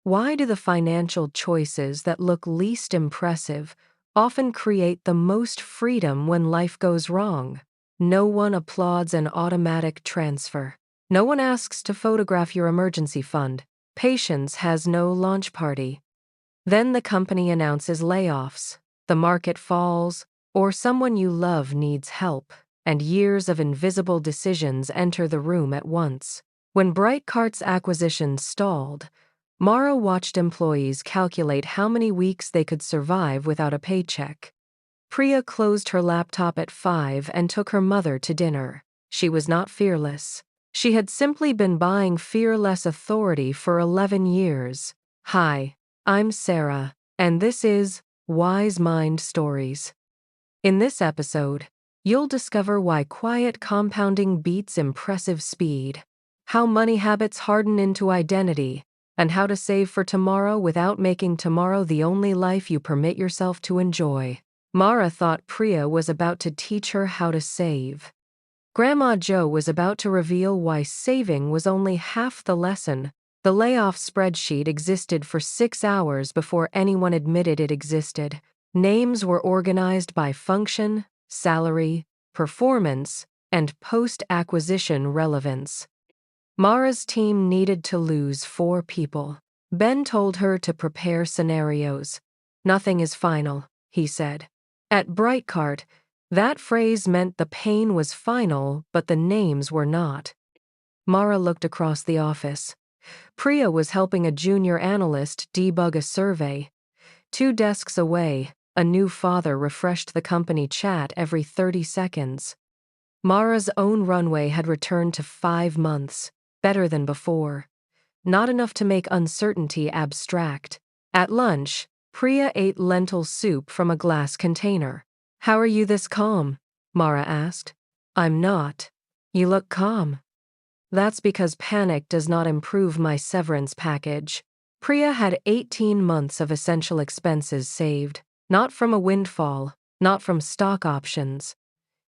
Why do the financial choices that look least impressive often create the most freedom when life goes wrong? No one applauds an automatic transfer. No one asks to photograph your emergency fund. Patience has no launch party. Then the company announces layoffs, the market falls, or someone you love needs help, and years of invisible decisions enter the room at once. When Brightcart's acquisition stalled, Mara watched employees calculate how many weeks they could survive without a paycheck. Priya closed her laptop at 5 and took her mother to dinner. She was not fearless. She had simply been buying fearless authority for 11 years. Hi, I'm Sarah, and this is Wise Mind Stories. In this episode, you'll discover why quiet compounding beats impressive speed, how money habits harden into identity, and how to save for tomorrow without making tomorrow the only life you permit yourself to enjoy. Mara thought Priya was about to teach her how to save. Grandma Jo was about to reveal why saving was only half the lesson. The layoff spreadsheet existed for 6 hours before anyone admitted it existed. Names were organized by function, salary, performance, and post-acquisition relevance. Mara's team needed to lose 4 people. Ben told her to prepare scenarios. Nothing is final, he said. At Brightcart, that phrase meant the pain was final, but the names were not. Mara looked across the office. Priya was helping a junior analyst debug a survey. 2 desks away, a new father refreshed the company chat every 30 seconds. Mara's own runway had returned to 5 months. Better than before. Not enough to make uncertainty abstract. At lunch, Priya ate lentil soup from a glass container. "How are you this calm?" Mara asked. "I'm not. You look calm." "That's because panic does not improve my severance package." Priya had 18 months of essential expenses saved, not from a windfall, not from stock options.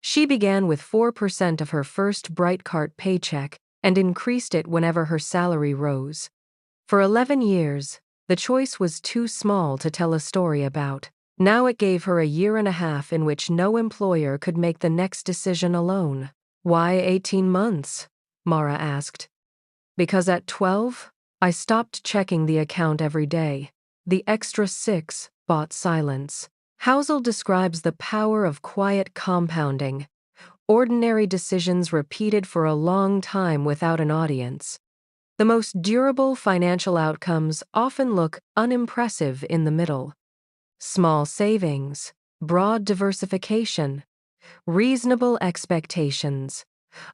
She began with 4% of her first Brightcart paycheck and increased it whenever her salary rose. For 11 years, the choice was too small to tell a story about. Now it gave her a year and a half in which no employer could make the next decision alone. "Why 18 months?" Mara asked. "Because at 12, I stopped checking the account every day. The extra 6 bought silence." Housel describes the power of quiet compounding. Ordinary decisions repeated for a long time without an audience. The most durable financial outcomes often look unimpressive in the middle. Small savings, broad diversification, reasonable expectations,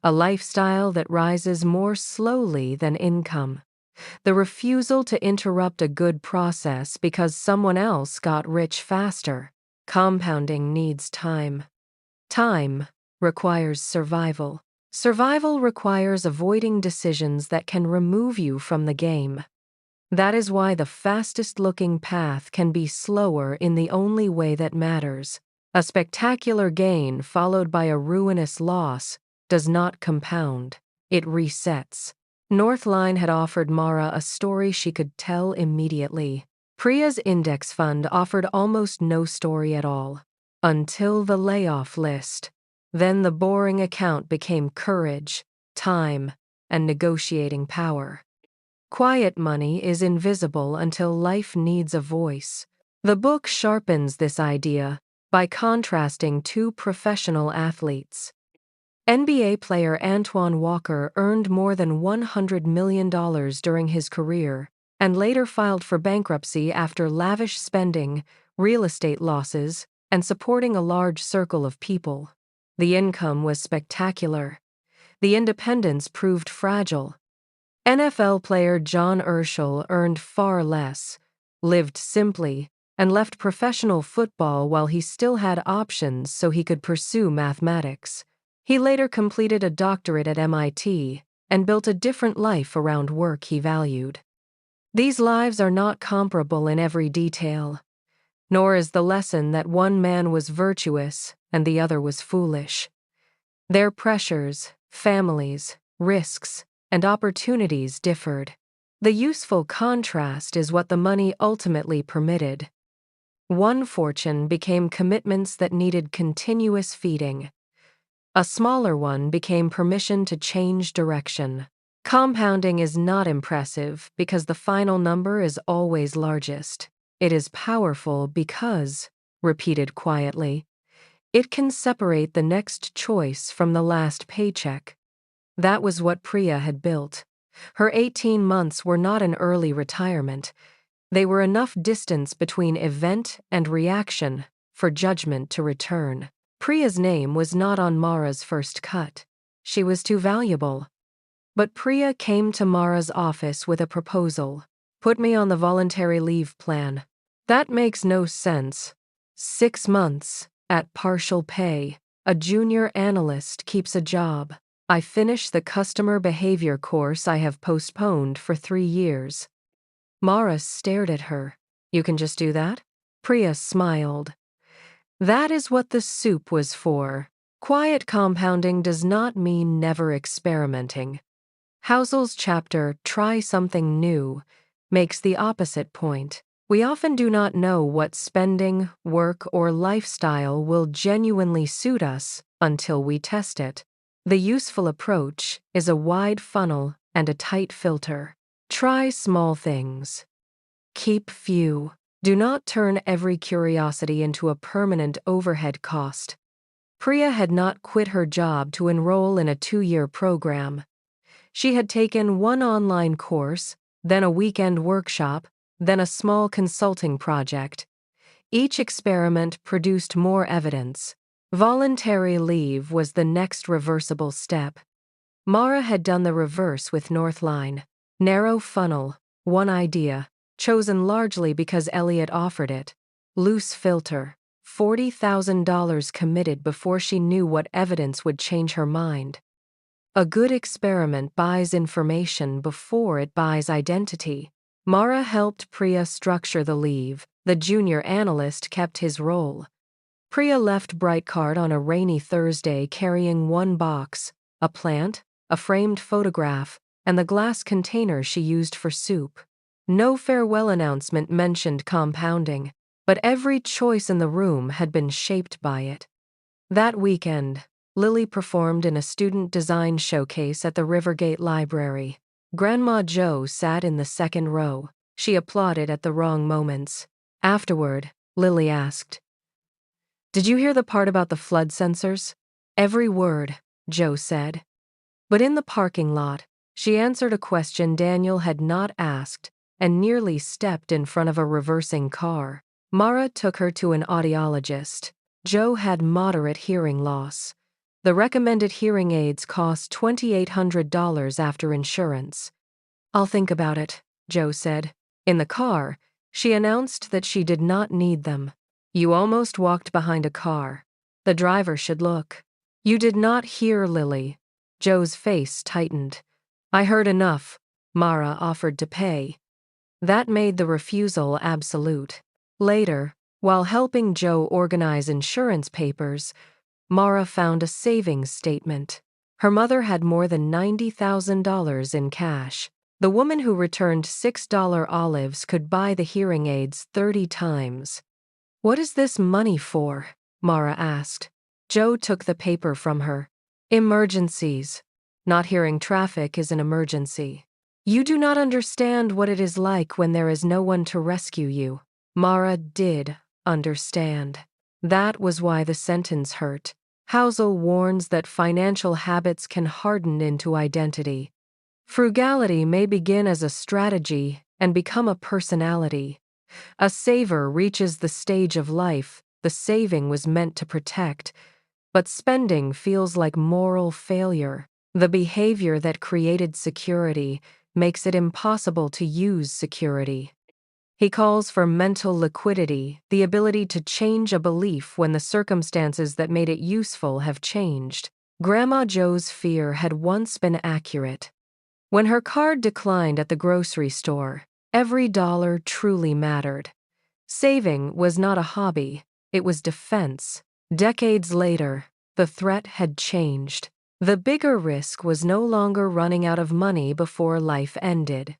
a lifestyle that rises more slowly than income. The refusal to interrupt a good process because someone else got rich faster. Compounding needs time. Time requires survival. Survival requires avoiding decisions that can remove you from the game. That is why the fastest-looking path can be slower in the only way that matters. A spectacular gain followed by a ruinous loss does not compound. It resets. Northline had offered Mara a story she could tell immediately. Priya's index fund offered almost no story at all. Until the layoff list. Then the boring account became courage, time, and negotiating power. Quiet money is invisible until life needs a voice. The book sharpens this idea by contrasting 2 professional athletes. NBA player Antoine Walker earned more than $100 million during his career and later filed for bankruptcy after lavish spending, real estate losses, and supporting a large circle of people. The income was spectacular. The independence proved fragile. NFL player John Urschel earned far less, lived simply, and left professional football while he still had options so he could pursue mathematics. He later completed a doctorate at MIT and built a different life around work he valued. These lives are not comparable in every detail, nor is the lesson that one man was virtuous and the other was foolish. Their pressures, families, risks, and opportunities differed. The useful contrast is what the money ultimately permitted. One fortune became commitments that needed continuous feeding. A smaller one became permission to change direction. Compounding is not impressive because the final number is always largest. It is powerful because, repeated quietly, it can separate the next choice from the last paycheck. That was what Priya had built. Her 18 months were not an early retirement. They were enough distance between event and reaction for judgment to return. Priya's name was not on Mara's first cut. She was too valuable. But Priya came to Mara's office with a proposal. Put me on the voluntary leave plan. That makes no sense. 6 months, at partial pay. A junior analyst keeps a job. I finish the customer behavior course I have postponed for 3 years. Mara stared at her. You can just do that? Priya smiled. That is what the soup was for. Quiet compounding does not mean never experimenting. Housel's chapter, Try Something New, makes the opposite point. We often do not know what spending, work, or lifestyle will genuinely suit us until we test it. The useful approach is a wide funnel and a tight filter. Try small things. Keep few. Do not turn every curiosity into a permanent overhead cost. Priya had not quit her job to enroll in a 2-year program. She had taken one online course, then a weekend workshop, then a small consulting project. Each experiment produced more evidence. Voluntary leave was the next reversible step. Mara had done the reverse with Northline. Narrow funnel, one idea, chosen largely because Elliot offered it. Loose filter, $40,000 committed before she knew what evidence would change her mind. A good experiment buys information before it buys identity. Mara helped Priya structure the leave. The junior analyst kept his role. Priya left Brightcard on a rainy Thursday carrying one box, a plant, a framed photograph, and the glass container she used for soup. No farewell announcement mentioned compounding, but every choice in the room had been shaped by it. That weekend, Lily performed in a student design showcase at the Rivergate Library. Grandma Jo sat in the second row. She applauded at the wrong moments. Afterward, Lily asked, "Did you hear the part about the flood sensors?" "Every word," Jo said. But in the parking lot, she answered a question Daniel had not asked and nearly stepped in front of a reversing car. Mara took her to an audiologist. Jo had moderate hearing loss. The recommended hearing aids cost $2,800 after insurance. "I'll think about it," Jo said. In the car, she announced that she did not need them. "You almost walked behind a car. The driver should look." "You did not hear Lily." Jo's face tightened. "I heard enough." Mara offered to pay. That made the refusal absolute. Later, while helping Jo organize insurance papers, Mara found a savings statement. Her mother had more than $90,000 in cash. The woman who returned $6 olives could buy the hearing aids 30 times. "What is this money for?" Mara asked. Jo took the paper from her. "Emergencies. Not hearing traffic is an emergency. You do not understand what it is like when there is no one to rescue you." Mara did understand. That was why the sentence hurt. Housel warns that financial habits can harden into identity. Frugality may begin as a strategy and become a personality. A saver reaches the stage of life the saving was meant to protect, but spending feels like moral failure. The behavior that created security makes it impossible to use security. He calls for mental liquidity, the ability to change a belief when the circumstances that made it useful have changed. Grandma Jo's fear had once been accurate. When her card declined at the grocery store, every dollar truly mattered. Saving was not a hobby, it was defense. Decades later, the threat had changed. The bigger risk was no longer running out of money before life ended.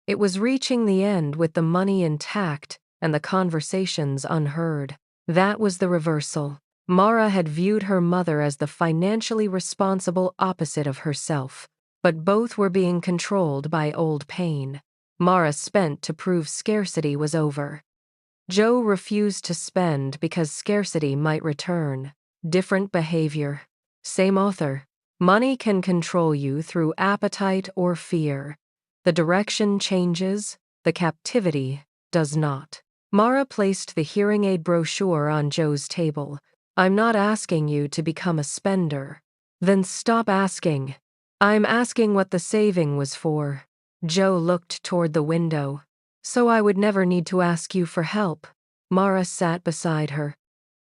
It was reaching the end with the money intact and the conversations unheard. That was the reversal. Mara had viewed her mother as the financially responsible opposite of herself, but both were being controlled by old pain. Mara spent to prove scarcity was over. Joe refused to spend because scarcity might return. Different behavior. Same author. Money can control you through appetite or fear. The direction changes, the captivity does not. Mara placed the hearing aid brochure on Joe's table. I'm not asking you to become a spender. Then stop asking. I'm asking what the saving was for. Joe looked toward the window. So I would never need to ask you for help. Mara sat beside her.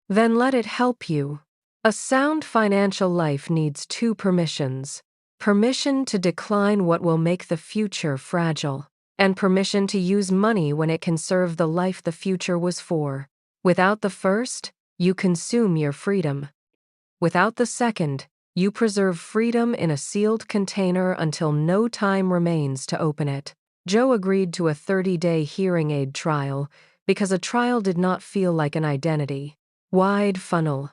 Then let it help you. A sound financial life needs two permissions. Permission to decline what will make the future fragile, and permission to use money when it can serve the life the future was for. Without the first, you consume your freedom. Without the second, you preserve freedom in a sealed container until no time remains to open it. Joe agreed to a 30-day hearing aid trial because a trial did not feel like an identity. Wide funnel.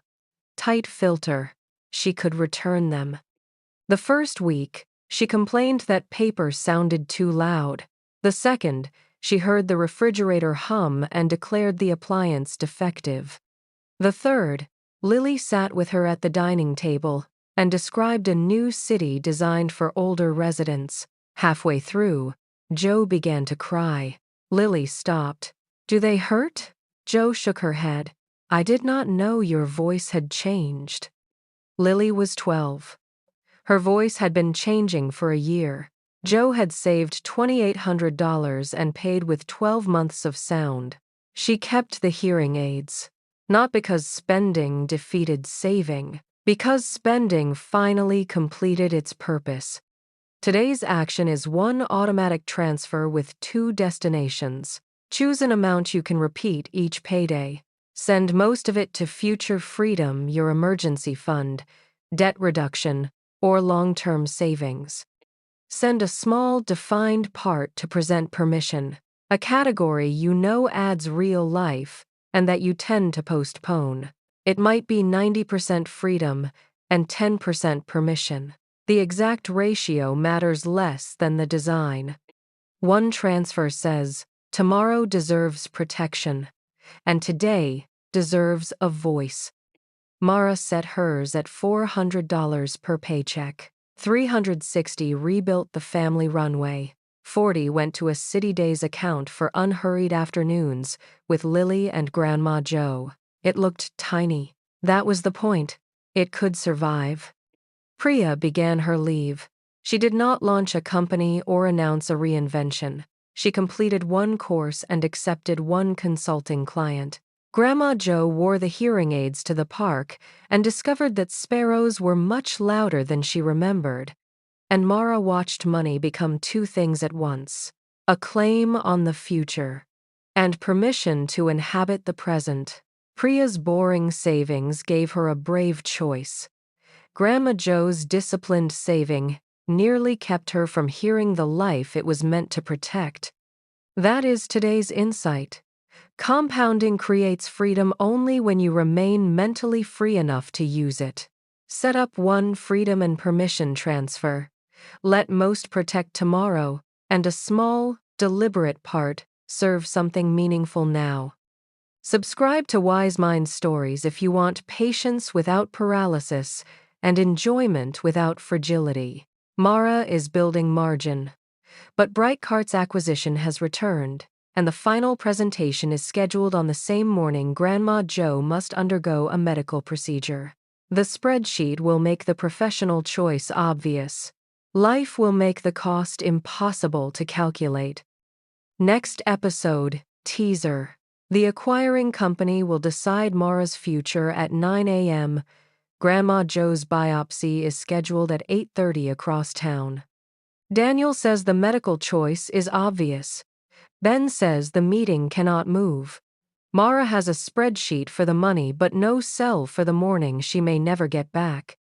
Tight filter. She could return them. The first week, she complained that paper sounded too loud. The second, she heard the refrigerator hum and declared the appliance defective. The third, Lily sat with her at the dining table and described a new city designed for older residents. Halfway through, Joe began to cry. Lily stopped. Do they hurt? Joe shook her head. I did not know your voice had changed. Lily was 12. Her voice had been changing for a year. Joe had saved $2,800 and paid with 12 months of sound. She kept the hearing aids. Not because spending defeated saving, because spending finally completed its purpose. Today's action is one automatic transfer with two destinations. Choose an amount you can repeat each payday. Send most of it to future freedom, your emergency fund, debt reduction, or long-term savings. Send a small, defined part to present permission, a category you know adds real life and that you tend to postpone. It might be 90% freedom and 10% permission. The exact ratio matters less than the design. One transfer says, tomorrow deserves protection, and today deserves a voice. Mara set hers at $400 per paycheck. 360 rebuilt the family runway. 40 went to a City Days account for unhurried afternoons with Lily and Grandma Joe. It looked tiny. That was the point. It could survive. Priya began her leave. She did not launch a company or announce a reinvention. She completed one course and accepted one consulting client. Grandma Joe wore the hearing aids to the park and discovered that sparrows were much louder than she remembered. And Mara watched money become two things at once: a claim on the future and permission to inhabit the present. Priya's boring savings gave her a brave choice. Grandma Joe's disciplined saving nearly kept her from hearing the life it was meant to protect. That is today's insight. Compounding creates freedom only when you remain mentally free enough to use it. Set up one freedom and permission transfer. Let most protect tomorrow, and a small, deliberate part serve something meaningful now. Subscribe to Wise Mind Stories if you want patience without paralysis and enjoyment without fragility. Mara is building margin. But Brightcart's acquisition has returned, and the final presentation is scheduled on the same morning Grandma Joe must undergo a medical procedure. The spreadsheet will make the professional choice obvious. Life will make the cost impossible to calculate. Next episode, teaser. The acquiring company will decide Mara's future at 9 a.m. Grandma Joe's biopsy is scheduled at 8:30 across town. Daniel says the medical choice is obvious. Ben says the meeting cannot move. Mara has a spreadsheet for the money but no cell for the morning she may never get back.